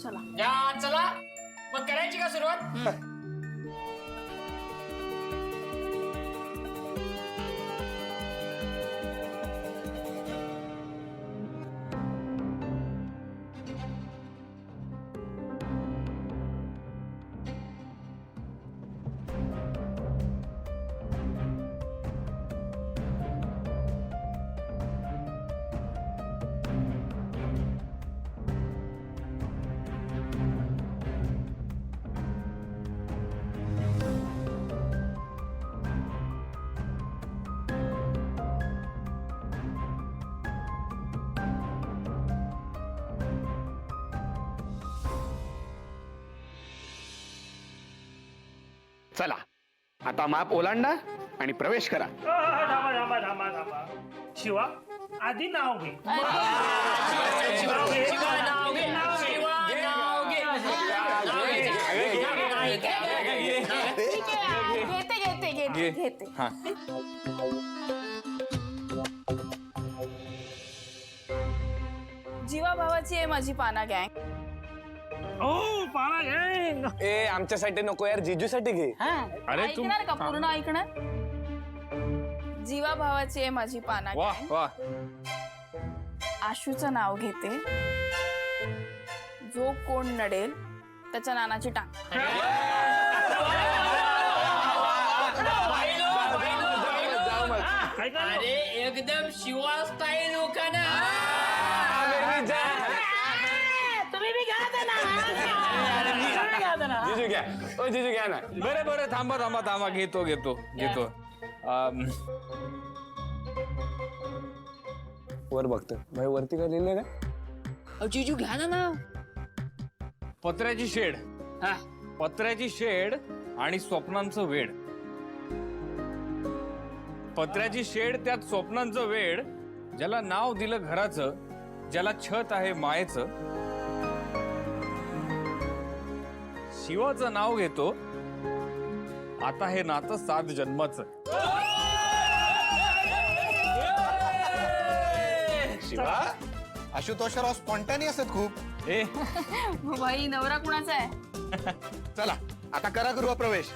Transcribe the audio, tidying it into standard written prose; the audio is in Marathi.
चला या चला मग करायची का सुरुवात? चला आता माप ओलांडा आणि प्रवेश करा. थांबा थांबा थांबा थांबा. शिवा आधी नाव घे. शिवा नाव घे. शिवा नाव घे. ठीक आहे घेते. जीवा भावाची आहे माझी पाना गँग. ओ पाना घे. ए आमच्यासाठी नको यार, जीजूसाठी घे. अरे तू ऐकणार का पूर्ण ऐकणार? जीवा भावाची आहे माझी पाना वा गँग. वा. आशूचं नाव घेते. जो कोण नडेल त्याच्या नानाची टांग. अरे एकदम शिवा स्टाईल लोकांना. जीजू घ्या. ओ जीजू घ्या ना. बरं बरं थांबा थांबा थांबा घेतो घेतो घेतो. वर बघतो भाई, वरती काय लिहिलंय का? जीजू घ्या ना. पत्र्याची शेड. हा पत्र्याची शेड आणि स्वप्नांचं वेड. पत्र्याची शेड त्यात स्वप्नांचं वेड. ज्याला नाव दिलं घराचं, ज्याला छत आहे मायेचं. शिवाचं नाव घेतो. आता हे नातं 7 जन्माचं. शिवा आशुतोषराव स्पॉन्टॅनियस आहेत खूप. ए भाई नवरा कुणाचा आहे? चला आता करा गृहप्रवेश.